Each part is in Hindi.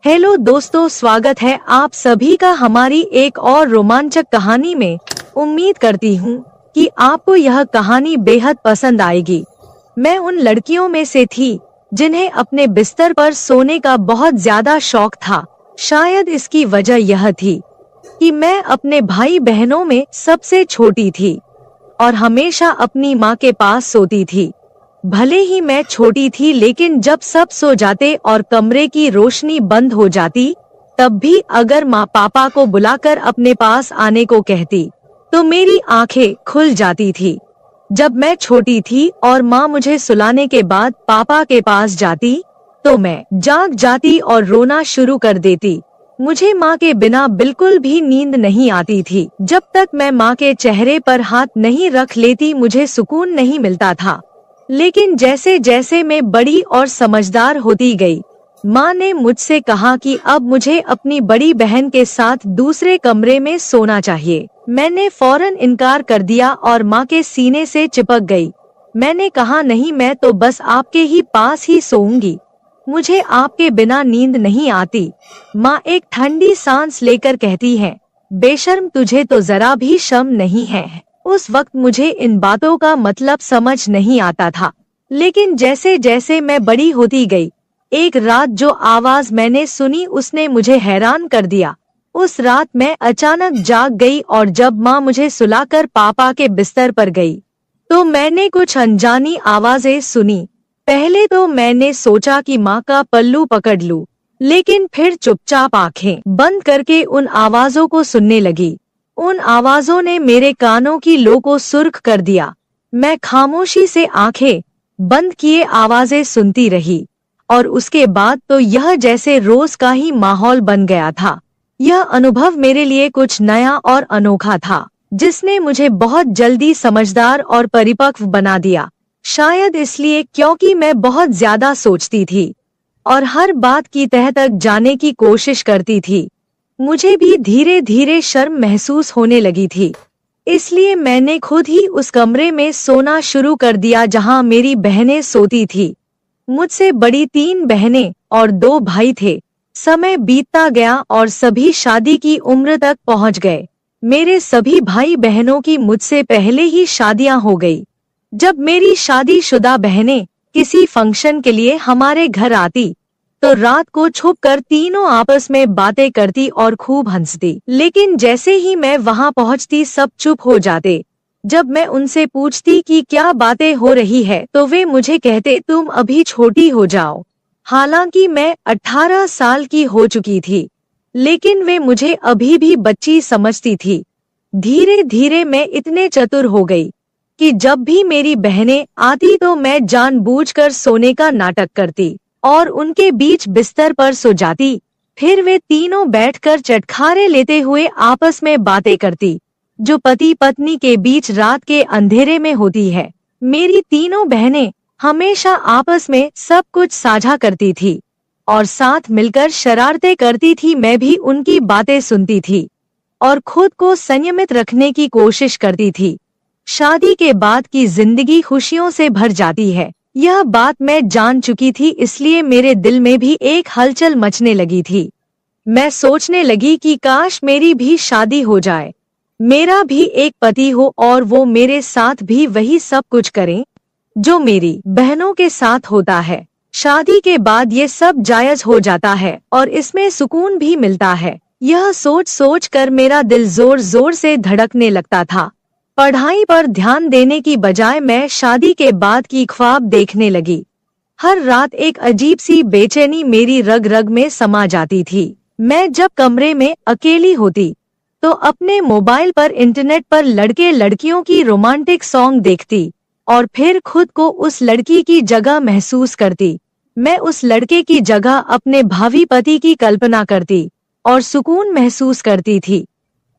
हेलो दोस्तों, स्वागत है आप सभी का हमारी एक और रोमांचक कहानी में। उम्मीद करती हूँ कि आपको यह कहानी बेहद पसंद आएगी। मैं उन लड़कियों में से थी जिन्हें अपने बिस्तर पर सोने का बहुत ज्यादा शौक था। शायद इसकी वजह यह थी कि मैं अपने भाई बहनों में सबसे छोटी थी और हमेशा अपनी माँ के पास सोती थी। भले ही मैं छोटी थी, लेकिन जब सब सो जाते और कमरे की रोशनी बंद हो जाती, तब भी अगर माँ पापा को बुलाकर अपने पास आने को कहती, तो मेरी आंखें खुल जाती थी। जब मैं छोटी थी और माँ मुझे सुलाने के बाद पापा के पास जाती, तो मैं जाग जाती और रोना शुरू कर देती। मुझे माँ के बिना बिल्कुल भी नींद नहीं आती थी। जब तक मैं माँ के चेहरे पर हाथ नहीं रख लेती, मुझे सुकून नहीं मिलता था। लेकिन जैसे जैसे मैं बड़ी और समझदार होती गई, माँ ने मुझसे कहा कि अब मुझे अपनी बड़ी बहन के साथ दूसरे कमरे में सोना चाहिए। मैंने फौरन इनकार कर दिया और माँ के सीने से चिपक गई। मैंने कहा, नहीं, मैं तो बस आपके ही पास ही सोऊंगी। मुझे आपके बिना नींद नहीं आती। माँ एक ठंडी सांस लेकर कहती है, बेशर्म, तुझे तो जरा भी शर्म नहीं है। उस वक्त मुझे इन बातों का मतलब समझ नहीं आता था, लेकिन जैसे जैसे मैं बड़ी होती गई, एक रात जो आवाज मैंने सुनी उसने मुझे हैरान कर दिया। उस रात मैं अचानक जाग गई और जब माँ मुझे सुलाकर पापा के बिस्तर पर गई, तो मैंने कुछ अनजानी आवाजें सुनी। पहले तो मैंने सोचा कि माँ का पल्लू पकड़ लूं, लेकिन फिर चुपचाप आंखें बंद करके उन आवाजों को सुनने लगी। उन आवाजों ने मेरे कानों की लो को सुर्ख कर दिया। मैं खामोशी से आंखें बंद किए आवाजें सुनती रही और उसके बाद तो यह जैसे रोज का ही माहौल बन गया था। यह अनुभव मेरे लिए कुछ नया और अनोखा था, जिसने मुझे बहुत जल्दी समझदार और परिपक्व बना दिया। शायद इसलिए क्योंकि मैं बहुत ज्यादा सोचती थी और हर बात की तह तक जाने की कोशिश करती थी। मुझे भी धीरे धीरे शर्म महसूस होने लगी थी, इसलिए मैंने खुद ही उस कमरे में सोना शुरू कर दिया जहां मेरी बहनें सोती थी। मुझसे बड़ी 3 बहनें और 2 भाई थे। समय बीतता गया और सभी शादी की उम्र तक पहुंच गए। मेरे सभी भाई बहनों की मुझसे पहले ही शादियां हो गई। जब मेरी शादीशुदा बहनें किसी फंक्शन के लिए हमारे घर आती, तो रात को छुपकर तीनों आपस में बातें करती और खूब हंसती। लेकिन जैसे ही मैं वहां पहुंचती, सब चुप हो जाते। जब मैं उनसे पूछती कि क्या बातें हो रही है, तो वे मुझे कहते, तुम अभी छोटी हो जाओ। हालांकि मैं 18 साल की हो चुकी थी, लेकिन वे मुझे अभी भी बच्ची समझती थी। धीरे धीरे मैं इतने चतुर हो गई कि जब भी मेरी बहनें आती, तो मैं जानबूझकर सोने का नाटक करती और उनके बीच बिस्तर पर सो जाती। फिर वे तीनों बैठकर चटखारे लेते हुए आपस में बातें करती, जो पति पत्नी के बीच रात के अंधेरे में होती है। मेरी तीनों बहनें हमेशा आपस में सब कुछ साझा करती थी और साथ मिलकर शरारतें करती थी। मैं भी उनकी बातें सुनती थी और खुद को संयमित रखने की कोशिश करती थी। शादी के बाद की जिंदगी खुशियों से भर जाती है, यह बात मैं जान चुकी थी, इसलिए मेरे दिल में भी एक हलचल मचने लगी थी। मैं सोचने लगी कि काश मेरी भी शादी हो जाए, मेरा भी एक पति हो और वो मेरे साथ भी वही सब कुछ करे जो मेरी बहनों के साथ होता है। शादी के बाद ये सब जायज हो जाता है और इसमें सुकून भी मिलता है। यह सोच सोच कर मेरा दिल जोर जोर से धड़कने लगता था। पढ़ाई पर ध्यान देने की बजाय मैं शादी के बाद की ख्वाब देखने लगी। हर रात एक अजीब सी बेचैनी मेरी रग रग में समा जाती थी। मैं जब कमरे में अकेली होती, तो अपने मोबाइल पर इंटरनेट पर लड़के लड़कियों की रोमांटिक सॉन्ग देखती और फिर खुद को उस लड़की की जगह महसूस करती। मैं उस लड़के की जगह अपने भावी पति की कल्पना करती और सुकून महसूस करती थी।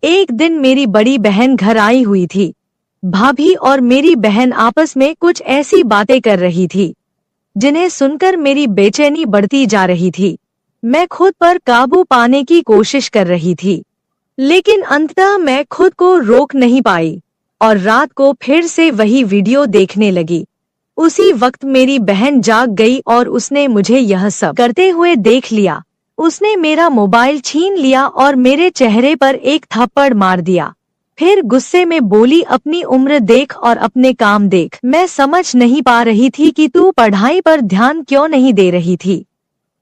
एक दिन मेरी बड़ी बहन घर आई हुई थी। भाभी और मेरी बहन आपस में कुछ ऐसी बातें कर रही थी जिन्हें सुनकर मेरी बेचैनी बढ़ती जा रही थी। मैं खुद पर काबू पाने की कोशिश कर रही थी, लेकिन अंततः मैं खुद को रोक नहीं पाई और रात को फिर से वही वीडियो देखने लगी। उसी वक्त मेरी बहन जाग गई और उसने मुझे यह सब करते हुए देख लिया। उसने मेरा मोबाइल छीन लिया और मेरे चेहरे पर एक थप्पड़ मार दिया। फिर गुस्से में बोली, अपनी उम्र देख और अपने काम देख। मैं समझ नहीं पा रही थी कि तू पढ़ाई पर ध्यान क्यों नहीं दे रही थी।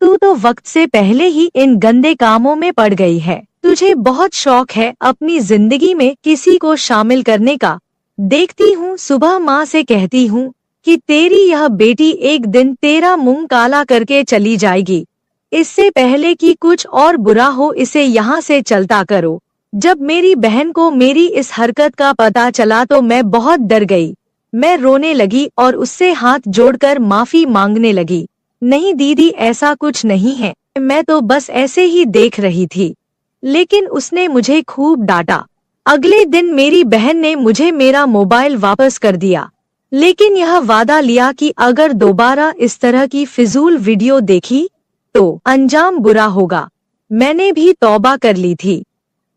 तू तो वक्त से पहले ही इन गंदे कामों में पड़ गई है। तुझे बहुत शौक है अपनी जिंदगी में किसी को शामिल करने का। देखती हूँ सुबह माँ से कहती हूँ कि तेरी यह बेटी एक दिन तेरा मुंह काला करके चली जाएगी। इससे पहले कि कुछ और बुरा हो इसे यहाँ से चलता करो। जब मेरी बहन को मेरी इस हरकत का पता चला तो मैं बहुत डर गई। मैं रोने लगी और उससे हाथ जोड़कर माफी मांगने लगी। नहीं दीदी, ऐसा कुछ नहीं है, मैं तो बस ऐसे ही देख रही थी। लेकिन उसने मुझे खूब डांटा। अगले दिन मेरी बहन ने मुझे मेरा मोबाइल वापस कर दिया, लेकिन यह वादा लिया कि अगर दोबारा इस तरह की फिजूल वीडियो देखी तो अंजाम बुरा होगा। मैंने भी तौबा कर ली थी।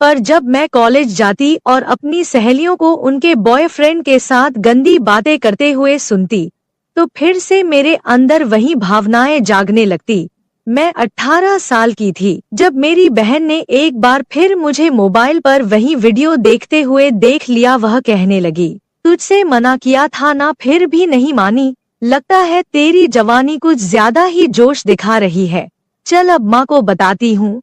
पर जब मैं कॉलेज जाती और अपनी सहेलियों को उनके बॉयफ्रेंड के साथ गंदी बातें करते हुए सुनती तो फिर से मेरे अंदर वही भावनाएं जागने लगती। मैं 18 साल की थी जब मेरी बहन ने एक बार फिर मुझे मोबाइल पर वही वीडियो देखते हुए देख लिया। वह कहने लगी, तुझसे मना किया था ना, फिर भी नहीं मानी। लगता है तेरी जवानी कुछ ज्यादा ही जोश दिखा रही है। चल अब माँ को बताती हूँ।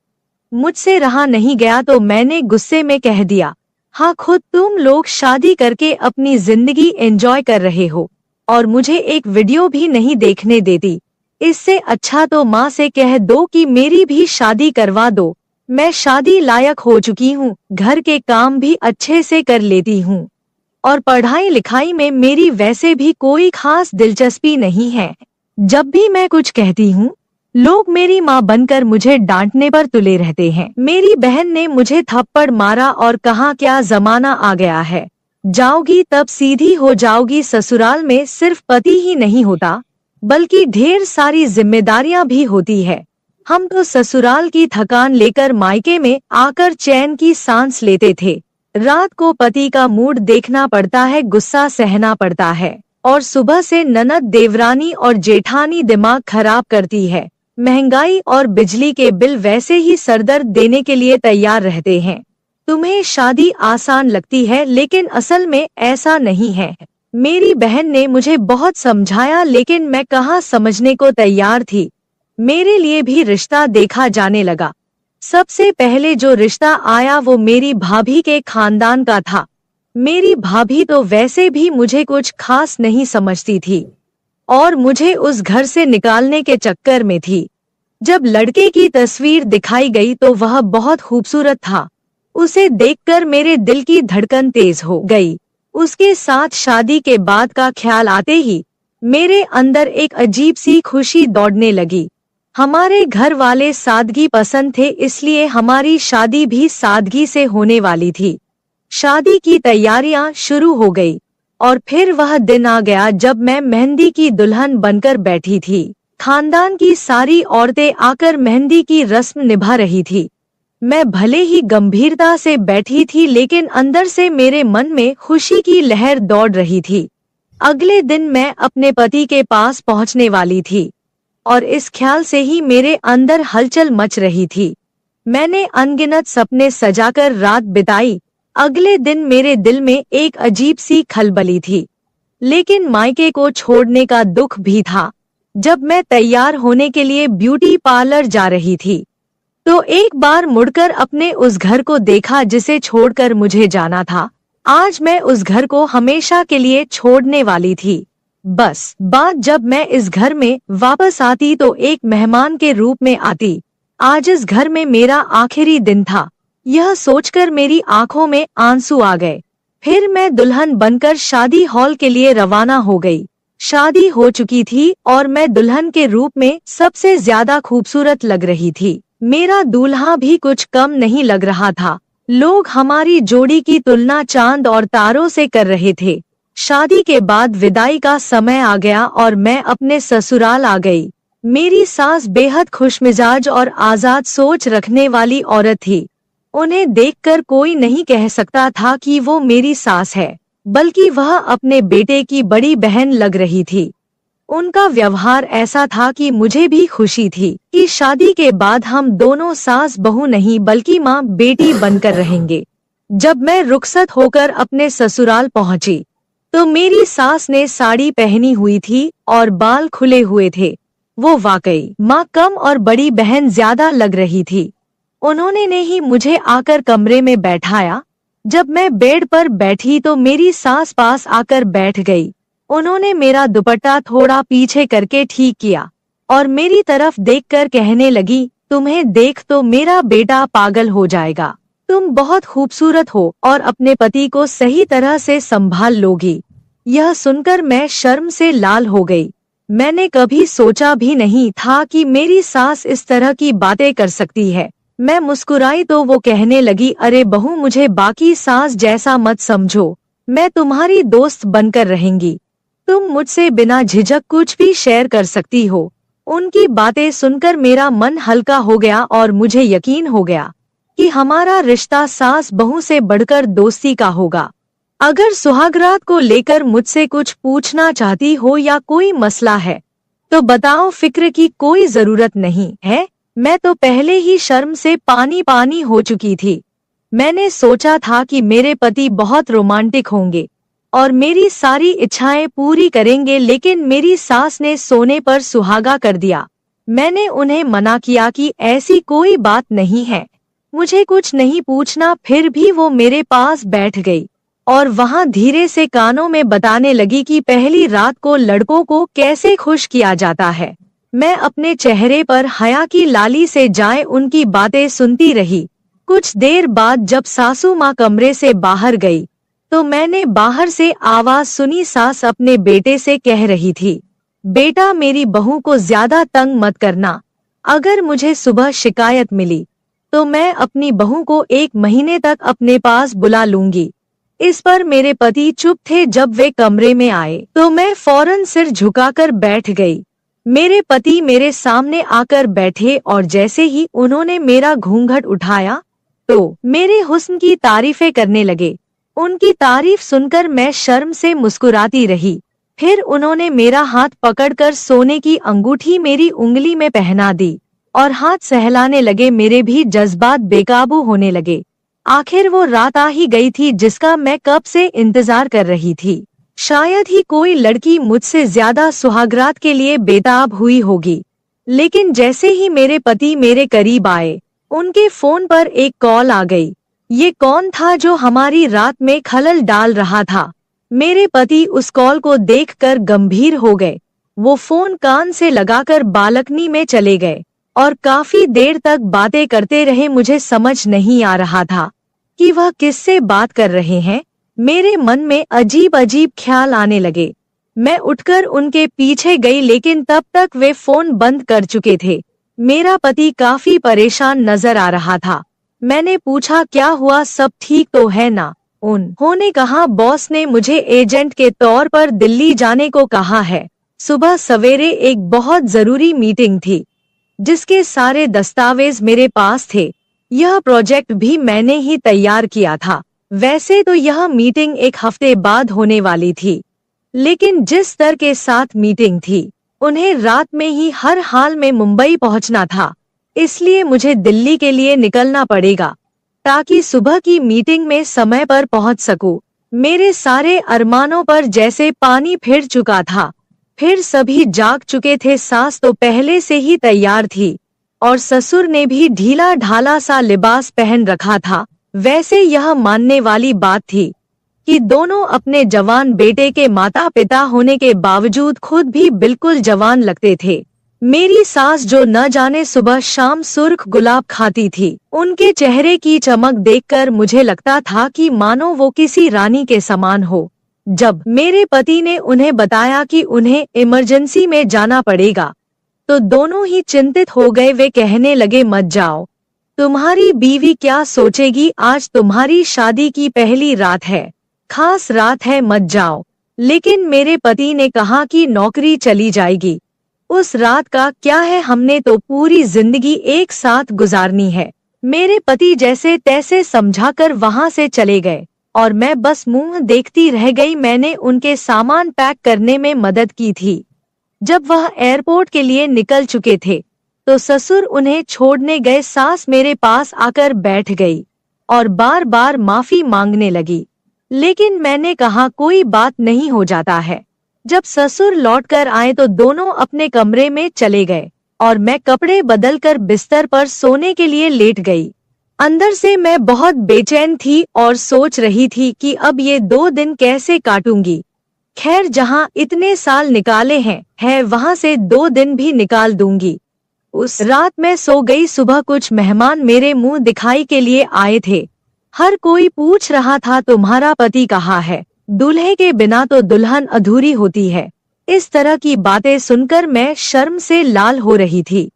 मुझसे रहा नहीं गया तो मैंने गुस्से में कह दिया, हाँ, खुद तुम लोग शादी करके अपनी जिंदगी एंजॉय कर रहे हो और मुझे एक वीडियो भी नहीं देखने देती। इससे अच्छा तो माँ से कह दो कि मेरी भी शादी करवा दो। मैं शादी लायक हो चुकी हूँ, घर के काम भी अच्छे से कर लेती हूँ और पढ़ाई लिखाई में मेरी वैसे भी कोई खास दिलचस्पी नहीं है। जब भी मैं कुछ कहती हूँ लोग मेरी माँ बनकर मुझे डांटने पर तुले रहते हैं। मेरी बहन ने मुझे थप्पड़ मारा और कहा, क्या जमाना आ गया है, जाओगी तब सीधी हो जाओगी। ससुराल में सिर्फ पति ही नहीं होता बल्कि ढेर सारी जिम्मेदारियां भी होती है। हम तो ससुराल की थकान लेकर मायके में आकर चैन की सांस लेते थे। रात को पति का मूड देखना पड़ता है, गुस्सा सहना पड़ता है और सुबह से ननद, देवरानी और जेठानी दिमाग खराब करती है। महंगाई और बिजली के बिल वैसे ही सरदर्द देने के लिए तैयार रहते हैं। तुम्हें शादी आसान लगती है लेकिन असल में ऐसा नहीं है। मेरी बहन ने मुझे बहुत समझाया लेकिन मैं कहाँ समझने को तैयार थी। मेरे लिए भी रिश्ता देखा जाने लगा। सबसे पहले जो रिश्ता आया वो मेरी भाभी के खानदान का था। मेरी भाभी तो वैसे भी मुझे कुछ खास नहीं समझती थी और मुझे उस घर से निकालने के चक्कर में थी। जब लड़के की तस्वीर दिखाई गई तो वह बहुत खूबसूरत था। उसे देखकर मेरे दिल की धड़कन तेज हो गई। उसके साथ शादी के बाद का ख्याल आते ही मेरे अंदर एक अजीब सी खुशी दौड़ने लगी। हमारे घर वाले सादगी पसंद थे, इसलिए हमारी शादी भी सादगी से होने वाली थी। शादी की तैयारियां शुरू हो गई और फिर वह दिन आ गया जब मैं मेहंदी की दुल्हन बनकर बैठी थी। खानदान की सारी औरतें आकर मेहंदी की रस्म निभा रही थी। मैं भले ही गंभीरता से बैठी थी लेकिन अंदर से मेरे मन में खुशी की लहर दौड़ रही थी। अगले दिन मैं अपने पति के पास पहुंचने वाली थी और इस ख्याल से ही मेरे अंदर हलचल मच रही थी। मैंने अनगिनत सपने सजाकर रात बिताई। अगले दिन मेरे दिल में एक अजीब सी खलबली थी, लेकिन मायके को छोड़ने का दुख भी था। जब मैं तैयार होने के लिए ब्यूटी पार्लर जा रही थी तो एक बार मुड़कर अपने उस घर को देखा जिसे छोड़कर मुझे जाना था। आज मैं उस घर को हमेशा के लिए छोड़ने वाली थी। बस बात जब मैं इस घर में वापस आती तो एक मेहमान के रूप में आती। आज इस घर में मेरा आखिरी दिन था। यह सोचकर मेरी आंखों में आंसू आ गए। फिर मैं दुल्हन बनकर शादी हॉल के लिए रवाना हो गई। शादी हो चुकी थी और मैं दुल्हन के रूप में सबसे ज्यादा खूबसूरत लग रही थी। मेरा दूल्हा भी कुछ कम नहीं लग रहा था। लोग हमारी जोड़ी की तुलना चांद और तारों से कर रहे थे। शादी के बाद विदाई का समय आ गया और मैं अपने ससुराल आ गई। मेरी सास बेहद खुशमिजाज और आजाद सोच रखने वाली औरत थी। उन्हें देखकर कोई नहीं कह सकता था कि वो मेरी सास है, बल्कि वह अपने बेटे की बड़ी बहन लग रही थी। उनका व्यवहार ऐसा था कि मुझे भी खुशी थी कि शादी के बाद हम दोनों सास बहू नहीं बल्कि माँ बेटी बनकर रहेंगे। जब मैं रुखसत होकर अपने ससुराल पहुंची तो मेरी सास ने साड़ी पहनी हुई थी और बाल खुले हुए थे। वो वाकई माँ कम और बड़ी बहन ज्यादा लग रही थी। उन्होंने ने ही मुझे आकर कमरे में बैठाया। जब मैं बेड पर बैठी तो मेरी सास पास आकर बैठ गई। उन्होंने मेरा दुपट्टा थोड़ा पीछे करके ठीक किया और मेरी तरफ देखकर कहने लगी, तुम्हें देख तो मेरा बेटा पागल हो जाएगा। तुम बहुत खूबसूरत हो और अपने पति को सही तरह से संभाल लोगी। यह सुनकर मैं शर्म से लाल हो गई। मैंने कभी सोचा भी नहीं था कि मेरी सास इस तरह की बातें कर सकती है। मैं मुस्कुराई तो वो कहने लगी, अरे बहू, मुझे बाकी सास जैसा मत समझो, मैं तुम्हारी दोस्त बनकर रहेंगी। तुम मुझसे बिना झिझक कुछ भी शेयर कर सकती हो। उनकी बातें सुनकर मेरा मन हल्का हो गया और मुझे यकीन हो गया कि हमारा रिश्ता सास बहू से बढ़कर दोस्ती का होगा। अगर सुहागरात को लेकर मुझसे कुछ पूछना चाहती हो या कोई मसला है तो बताओ, फिक्र की कोई जरूरत नहीं है। मैं तो पहले ही शर्म से पानी पानी हो चुकी थी। मैंने सोचा था कि मेरे पति बहुत रोमांटिक होंगे और मेरी सारी इच्छाएं पूरी करेंगे, लेकिन मेरी सास ने सोने पर सुहागा कर दिया। मैंने उन्हें मना किया कि ऐसी कोई बात नहीं है, मुझे कुछ नहीं पूछना। फिर भी वो मेरे पास बैठ गई और वहां धीरे से कानों में बताने लगी कि पहली रात को लड़कों को कैसे खुश किया जाता है। मैं अपने चेहरे पर हया की लाली से जाए उनकी बातें सुनती रही। कुछ देर बाद जब सासू माँ कमरे से बाहर गई तो मैंने बाहर से आवाज सुनी। सास अपने बेटे से कह रही थी, बेटा, मेरी बहू को ज्यादा तंग मत करना। अगर मुझे सुबह शिकायत मिली तो मैं अपनी बहू को 1 महीने तक अपने पास बुला लूंगी। इस पर मेरे पति चुप थे। जब वे कमरे में आए तो मैं फौरन सिर झुकाकर बैठ गई। मेरे पति मेरे सामने आकर बैठे और जैसे ही उन्होंने मेरा घूंघट उठाया तो मेरे हुस्न की तारीफें करने लगे। उनकी तारीफ सुनकर मैं शर्म से मुस्कुराती रही। फिर उन्होंने मेरा हाथ पकड़कर सोने की अंगूठी मेरी उंगली में पहना दी और हाथ सहलाने लगे। मेरे भी जज्बात बेकाबू होने लगे। आखिर वो रात आ ही गई थी जिसका मैं कब से इंतजार कर रही थी। शायद ही कोई लड़की मुझसे ज्यादा सुहागरात के लिए बेताब हुई होगी। लेकिन जैसे ही मेरे पति मेरे करीब आए, उनके फोन पर एक कॉल आ गई। ये कौन था जो हमारी रात में खलल डाल रहा था? मेरे पति उस कॉल को देखकर गंभीर हो गए। वो फोन कान से लगाकर बालकनी में चले गए और काफी देर तक बातें करते रहे। मुझे समझ नहीं आ रहा था कि वह किससे बात कर रहे हैं। मेरे मन में अजीब अजीब ख्याल आने लगे। मैं उठकर उनके पीछे गई, लेकिन तब तक वे फोन बंद कर चुके थे। मेरा पति काफी परेशान नजर आ रहा था। मैंने पूछा, क्या हुआ, सब ठीक तो है ना? उन्होंने कहा, बॉस ने मुझे एजेंट के तौर पर दिल्ली जाने को कहा है। सुबह सवेरे एक बहुत जरूरी मीटिंग थी जिसके सारे दस्तावेज मेरे पास थे। यह प्रोजेक्ट भी मैंने ही तैयार किया था। वैसे तो यह मीटिंग 1 हफ्ते बाद होने वाली थी, लेकिन जिस स्तर के साथ मीटिंग थी, उन्हें रात में ही हर हाल में मुंबई पहुंचना था। इसलिए मुझे दिल्ली के लिए निकलना पड़ेगा ताकि सुबह की मीटिंग में समय पर पहुंच सकूं। मेरे सारे अरमानों पर जैसे पानी फिर चुका था। फिर सभी जाग चुके थे। सास तो पहले से ही तैयार थी और ससुर ने भी ढीला ढाला सा लिबास पहन रखा था। वैसे यह मानने वाली बात थी कि दोनों अपने जवान बेटे के माता पिता होने के बावजूद खुद भी बिल्कुल जवान लगते थे। मेरी सास जो न जाने सुबह शाम सुर्ख गुलाब खाती थी, उनके चेहरे की चमक देखकर मुझे लगता था कि मानो वो किसी रानी के समान हो। जब मेरे पति ने उन्हें बताया कि उन्हें इमरजेंसी में जाना पड़ेगा तो दोनों ही चिंतित हो गए। वे कहने लगे, मत जाओ, तुम्हारी बीवी क्या सोचेगी? आज तुम्हारी शादी की पहली रात है, खास रात है, मत जाओ। लेकिन मेरे पति ने कहा कि नौकरी चली जाएगी, उस रात का क्या है, हमने तो पूरी जिंदगी एक साथ गुजारनी है। मेरे पति जैसे तैसे समझाकर वहां से चले गए और मैं बस मुंह देखती रह गई। मैंने उनके सामान पैक करने में मदद की थी। जब वह एयरपोर्ट के लिए निकल चुके थे तो ससुर उन्हें छोड़ने गए। सास मेरे पास आकर बैठ गई और बार बार माफी मांगने लगी, लेकिन मैंने कहा कोई बात नहीं, हो जाता है। जब ससुर लौटकर आए तो दोनों अपने कमरे में चले गए और मैं कपड़े बदलकर बिस्तर पर सोने के लिए लेट गई। अंदर से मैं बहुत बेचैन थी और सोच रही थी कि अब ये 2 दिन कैसे काटूंगी। खैर, जहाँ इतने साल निकाले हैं वहाँ से 2 दिन भी निकाल दूंगी। उस रात मैं सो गई। सुबह कुछ मेहमान मेरे मुंह दिखाई के लिए आए थे। हर कोई पूछ रहा था तुम्हारा पति कहाँ है, दूल्हे के बिना तो दुल्हन अधूरी होती है। इस तरह की बातें सुनकर मैं शर्म से लाल हो रही थी।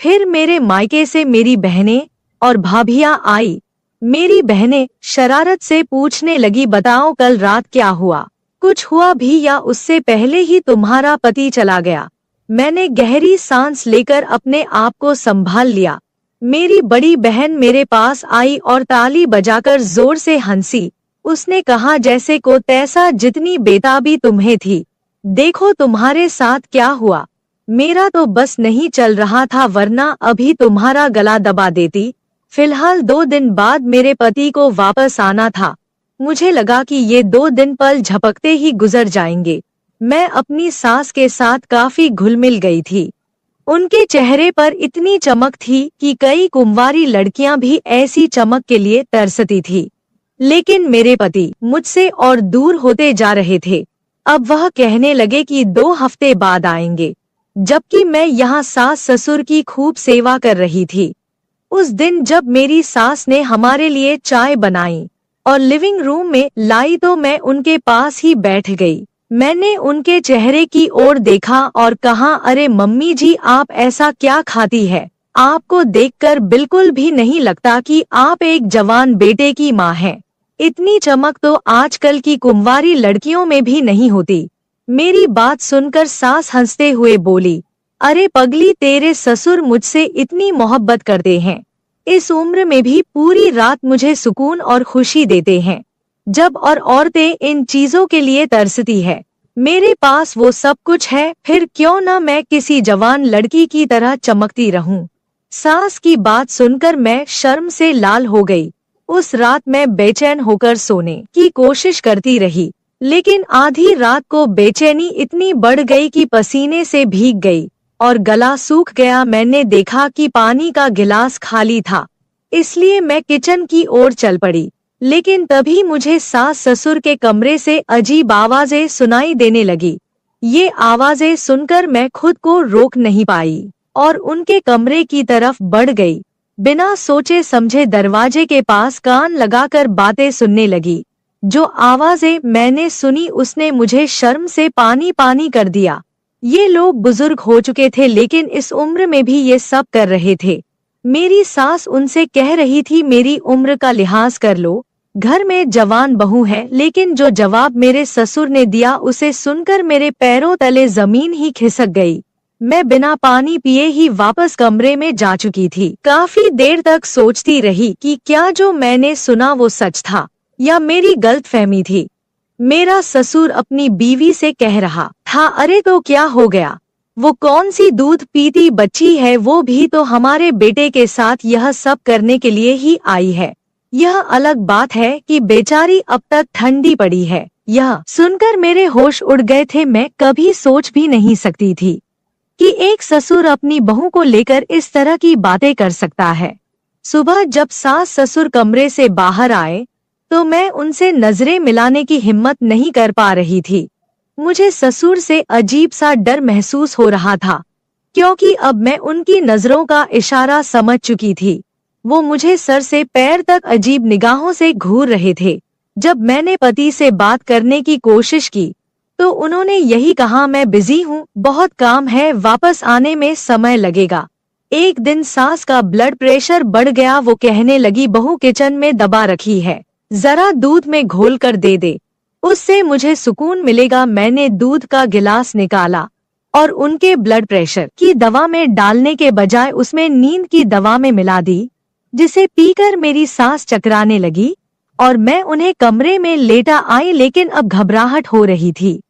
फिर मेरे मायके से मेरी बहनें और भाभियां आई। मेरी बहनें शरारत से पूछने लगी, बताओ कल रात क्या हुआ, कुछ हुआ भी या उससे पहले ही तुम्हारा पति चला गया। मैंने गहरी सांस लेकर अपने आप को संभाल लिया। मेरी बड़ी बहन मेरे पास आई और ताली बजाकर जोर से हंसी। उसने कहा, जैसे को तैसा, जितनी बेताबी तुम्हें थी, देखो तुम्हारे साथ क्या हुआ। मेरा तो बस नहीं चल रहा था, वरना अभी तुम्हारा गला दबा देती। फिलहाल 2 दिन बाद मेरे पति को वापस आना था। मुझे लगा कि ये 2 दिन पल झपकते ही गुजर जाएंगे। मैं अपनी सास के साथ काफी घुल मिल गई थी। उनके चेहरे पर इतनी चमक थी कि कई कुंवारी लड़कियां भी ऐसी चमक के लिए तरसती थी। लेकिन मेरे पति मुझसे और दूर होते जा रहे थे। अब वह कहने लगे कि 2 हफ्ते बाद आएंगे, जबकि मैं यहाँ सास ससुर की खूब सेवा कर रही थी। उस दिन जब मेरी सास ने हमारे लिए चाय बनाई और लिविंग रूम में लाई तो मैं उनके पास ही बैठ गई। मैंने उनके चेहरे की ओर देखा और कहा, अरे मम्मी जी, आप ऐसा क्या खाती है? आपको देखकर बिल्कुल भी नहीं लगता कि आप एक जवान बेटे की माँ हैं। इतनी चमक तो आजकल की कुंवारी लड़कियों में भी नहीं होती। मेरी बात सुनकर सास हंसते हुए बोली, अरे पगली, तेरे ससुर मुझसे इतनी मोहब्बत करते हैं। इस उम्र में भी पूरी रात मुझे सुकून और खुशी देते हैं। जब और औरतें इन चीजों के लिए तरसती है, मेरे पास वो सब कुछ है, फिर क्यों न मैं किसी जवान लड़की की तरह चमकती रहूं। सास की बात सुनकर मैं शर्म से लाल हो गई। उस रात मैं बेचैन होकर सोने की कोशिश करती रही, लेकिन आधी रात को बेचैनी इतनी बढ़ गई कि पसीने से भीग गई और गला सूख गया। मैंने देखा कि पानी का गिलास खाली था, इसलिए मैं किचन की ओर चल पड़ी। लेकिन तभी मुझे सास ससुर के कमरे से अजीब आवाजें सुनाई देने लगी। ये आवाजें सुनकर मैं खुद को रोक नहीं पाई और उनके कमरे की तरफ बढ़ गई। बिना सोचे समझे दरवाजे के पास कान लगाकर बातें सुनने लगी। जो आवाजें मैंने सुनी उसने मुझे शर्म से पानी पानी कर दिया। ये लोग बुजुर्ग हो चुके थे, लेकिन इस उम्र में भी ये सब कर रहे थे। मेरी सास उनसे कह रही थी, मेरी उम्र का लिहाज कर लो, घर में जवान बहू है। लेकिन जो जवाब मेरे ससुर ने दिया उसे सुनकर मेरे पैरों तले जमीन ही खिसक गई। मैं बिना पानी पिए ही वापस कमरे में जा चुकी थी। काफी देर तक सोचती रही कि क्या जो मैंने सुना वो सच था या मेरी गलतफहमी थी। मेरा ससुर अपनी बीवी से कह रहा था, अरे तो क्या हो गया, वो कौन सी दूध पीती बच्ची है, वो भी तो हमारे बेटे के साथ यह सब करने के लिए ही आई है। यह अलग बात है कि बेचारी अब तक ठंडी पड़ी है। यह सुनकर मेरे होश उड़ गए थे। मैं कभी सोच भी नहीं सकती थी कि एक ससुर अपनी बहू को लेकर इस तरह की बातें कर सकता है। सुबह जब सास ससुर कमरे से बाहर आए तो मैं उनसे नजरें मिलाने की हिम्मत नहीं कर पा रही थी। मुझे ससुर से अजीब सा डर महसूस हो रहा था, क्योंकि अब मैं उनकी नजरों का इशारा समझ चुकी थी। वो मुझे सर से पैर तक अजीब निगाहों से घूर रहे थे। जब मैंने पति से बात करने की कोशिश की तो उन्होंने यही कहा, मैं बिजी हूँ, बहुत काम है, वापस आने में समय लगेगा। एक दिन सास का ब्लड प्रेशर बढ़ गया। वो कहने लगी, बहू किचन में दबा रखी है, जरा दूध में घोल कर दे दे, उससे मुझे सुकून मिलेगा। मैंने दूध का गिलास निकाला और उनके ब्लड प्रेशर की दवा में डालने के बजाय उसमें नींद की दवा में मिला दी, जिसे पीकर मेरी सांस चकराने लगी और मैं उन्हें कमरे में लेटा आई। लेकिन अब घबराहट हो रही थी।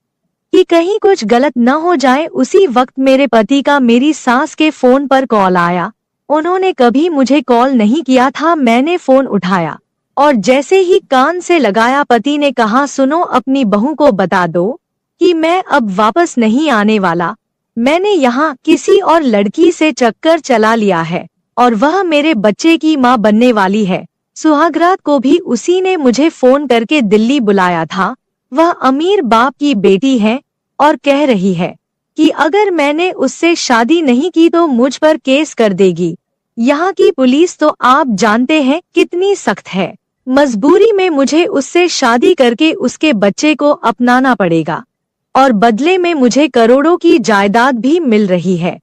कि कहीं कुछ गलत न हो जाए। उसी वक्त मेरे पति का मेरी सास के फोन पर कॉल आया। उन्होंने कभी मुझे कॉल नहीं किया था। मैंने फोन उठाया और जैसे ही कान से लगाया, पति ने कहा, सुनो, अपनी बहू को बता दो कि मैं अब वापस नहीं आने वाला। मैंने यहाँ किसी और लड़की से चक्कर चला लिया है और वह मेरे बच्चे की माँ बनने वाली है। सुहागरात को भी उसी ने मुझे फोन करके दिल्ली बुलाया था। वह अमीर बाप की बेटी है और कह रही है कि अगर मैंने उससे शादी नहीं की तो मुझ पर केस कर देगी। यहाँ की पुलिस तो आप जानते हैं कितनी सख्त है। मजबूरी में मुझे उससे शादी करके उसके बच्चे को अपनाना पड़ेगा और बदले में मुझे करोड़ों की जायदाद भी मिल रही है।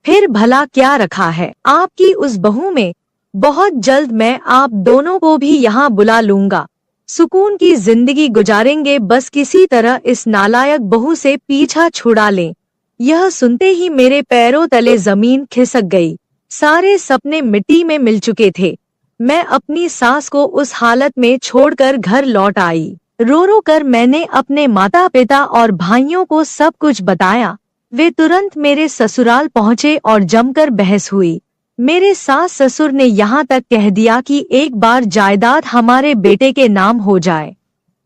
फिर भला क्या रखा है आपकी उस बहू में? बहुत जल्द मैं आप दोनों को भी यहाँ बुला लूंगा। सुकून की जिंदगी गुजारेंगे, बस किसी तरह इस नालायक बहू से पीछा छुड़ा लें। यह सुनते ही मेरे पैरों तले जमीन खिसक गई। सारे सपने मिट्टी में मिल चुके थे। मैं अपनी सास को उस हालत में छोड़कर घर लौट आई। रो रो कर मैंने अपने माता पिता और भाइयों को सब कुछ बताया। वे तुरंत मेरे ससुराल पहुँचे और जमकर बहस हुई। मेरे सास ससुर ने यहाँ तक कह दिया कि एक बार जायदाद हमारे बेटे के नाम हो जाए,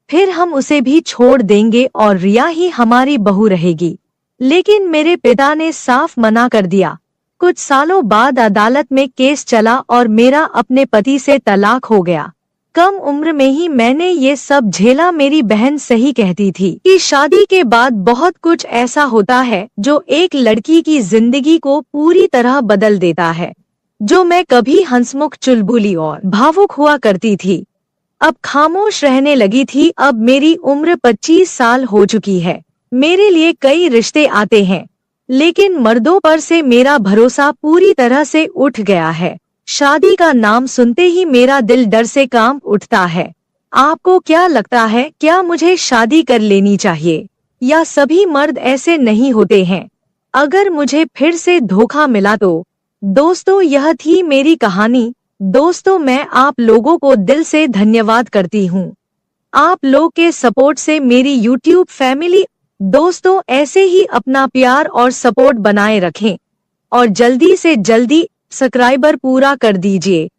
फिर हम उसे भी छोड़ देंगे और रिया ही हमारी बहू रहेगी। लेकिन मेरे पिता ने साफ मना कर दिया। कुछ सालों बाद अदालत में केस चला और मेरा अपने पति से तलाक हो गया। कम उम्र में ही मैंने ये सब झेला। मेरी बहन सही कहती थी कि शादी के बाद बहुत कुछ ऐसा होता है जो एक लड़की की जिंदगी को पूरी तरह बदल देता है। जो मैं कभी हंसमुख, चुलबुली और भावुक हुआ करती थी, अब खामोश रहने लगी थी। अब मेरी उम्र 25 साल हो चुकी है। मेरे लिए कई रिश्ते आते हैं, लेकिन मर्दों पर से मेरा भरोसा पूरी तरह से उठ गया है। शादी का नाम सुनते ही मेरा दिल डर से कांप उठता है। आपको क्या लगता है, क्या मुझे शादी कर लेनी चाहिए या सभी मर्द ऐसे नहीं होते हैं? अगर मुझे फिर से धोखा मिला तो? दोस्तों, यह थी मेरी कहानी। दोस्तों, मैं आप लोगों को दिल से धन्यवाद करती हूँ। आप लोग के सपोर्ट से मेरी YouTube फैमिली। दोस्तों, ऐसे ही अपना प्यार और सपोर्ट बनाए रखें और जल्दी से जल्दी सब्सक्राइबर पूरा कर दीजिए।